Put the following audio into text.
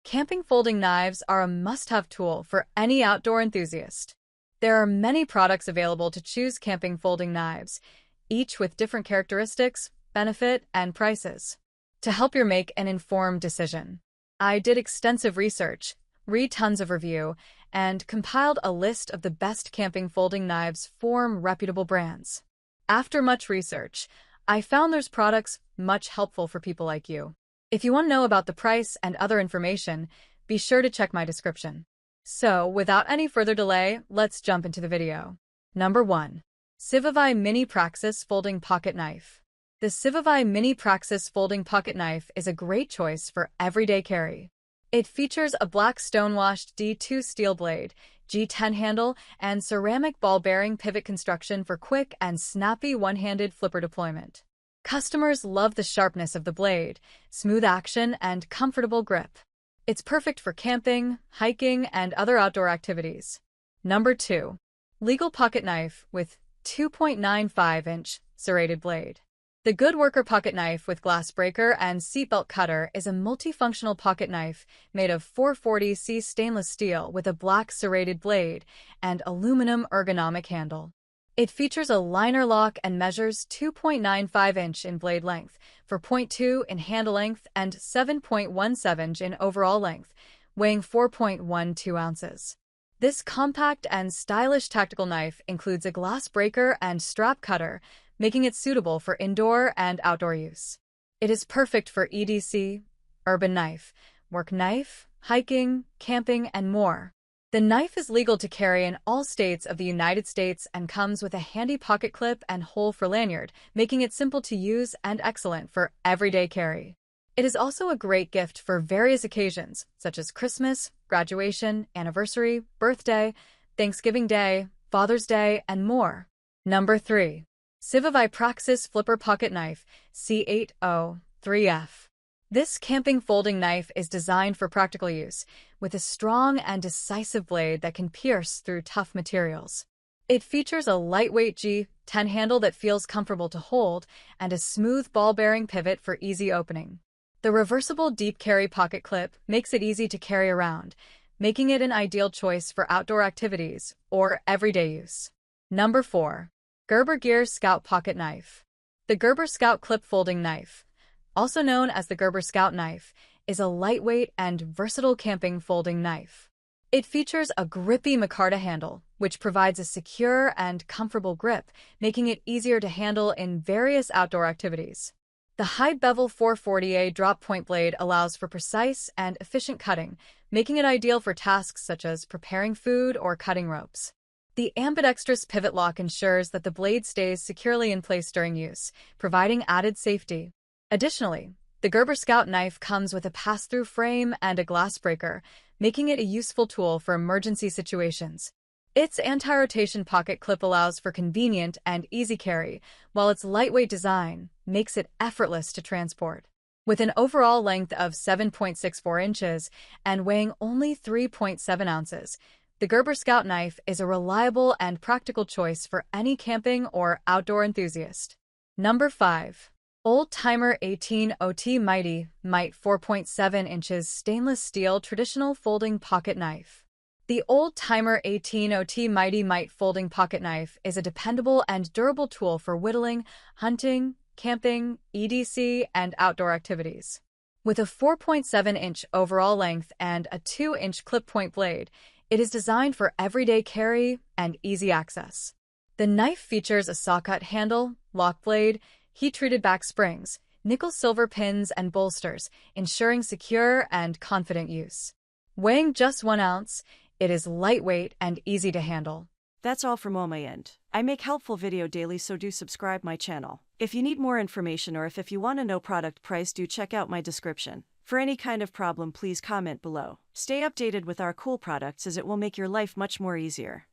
Camping folding knives are a must-have tool for any outdoor enthusiast. There are many products available to choose camping folding knives, each with different characteristics, benefit, and prices. To help you make an informed decision, I did extensive research, read tons of review, and compiled a list of the best camping folding knives from reputable brands. After much research, I found there's products much helpful for people like you. If you want to know about the price and other information, be sure to check my description. So, without any further delay, let's jump into the video. Number 1. Civivai Mini Praxis Folding Pocket Knife. The Civivai Mini Praxis Folding Pocket Knife is a great choice for everyday carry. It features a black stone-washed D2 steel blade, G10 handle, and ceramic ball-bearing pivot construction for quick and snappy one-handed flipper deployment. Customers love the sharpness of the blade, smooth action, and comfortable grip. It's perfect for camping, hiking, and other outdoor activities. Number 2. Legal Pocket Knife with 2.95-inch serrated blade. The Good Worker Pocket Knife with glass breaker and seatbelt cutter is a multifunctional pocket knife made of 440C stainless steel with a black serrated blade and aluminum ergonomic handle. It features a liner lock and measures 2.95-inch in blade length, 4.2 in handle length, and 7.17 in overall length, weighing 4.12 ounces. This compact and stylish tactical knife includes a glass breaker and strap cutter, making it suitable for indoor and outdoor use. It is perfect for EDC, urban knife, work knife, hiking, camping, and more. The knife is legal to carry in all states of the United States and comes with a handy pocket clip and hole for lanyard, making it simple to use and excellent for everyday carry. It is also a great gift for various occasions, such as Christmas, graduation, anniversary, birthday, Thanksgiving Day, Father's Day, and more. Number 3. Civivai Praxis Flipper Pocket Knife C803F. This camping folding knife is designed for practical use, with a strong and decisive blade that can pierce through tough materials. It features a lightweight G10 handle that feels comfortable to hold and a smooth ball-bearing pivot for easy opening. The reversible deep carry pocket clip makes it easy to carry around, making it an ideal choice for outdoor activities or everyday use. Number 4. Gerber Gear Scout Pocket Knife. The Gerber Scout Clip Folding Knife, also known as the Gerber Scout Knife, is a lightweight and versatile camping folding knife. It features a grippy micarta handle, which provides a secure and comfortable grip, making it easier to handle in various outdoor activities. The high-bevel 440A drop-point blade allows for precise and efficient cutting, making it ideal for tasks such as preparing food or cutting ropes. The ambidextrous pivot lock ensures that the blade stays securely in place during use, providing added safety. Additionally, the Gerber Scout knife comes with a pass-through frame and a glass breaker, making it a useful tool for emergency situations. Its anti-rotation pocket clip allows for convenient and easy carry, while its lightweight design makes it effortless to transport. With an overall length of 7.64 inches and weighing only 3.7 ounces, the Gerber Scout knife is a reliable and practical choice for any camping or outdoor enthusiast. Number 5. Old Timer 18 OT Mighty Might 4.7 inches Stainless Steel Traditional Folding Pocket Knife. The Old Timer 18 OT Mighty Might Folding Pocket Knife is a dependable and durable tool for whittling, hunting, camping, EDC, and outdoor activities. With a 4.7-inch overall length and a 2-inch clip-point blade, it is designed for everyday carry and easy access. The knife features a saw-cut handle, lock blade, heat-treated back springs, nickel-silver pins, and bolsters, ensuring secure and confident use. Weighing just 1 ounce, it is lightweight and easy to handle. That's all from my end. I make helpful video daily, so do subscribe my channel. If you need more information or if you want to know product price, do check out my description. For any kind of problem, please comment below. Stay updated with our cool products as it will make your life much more easier.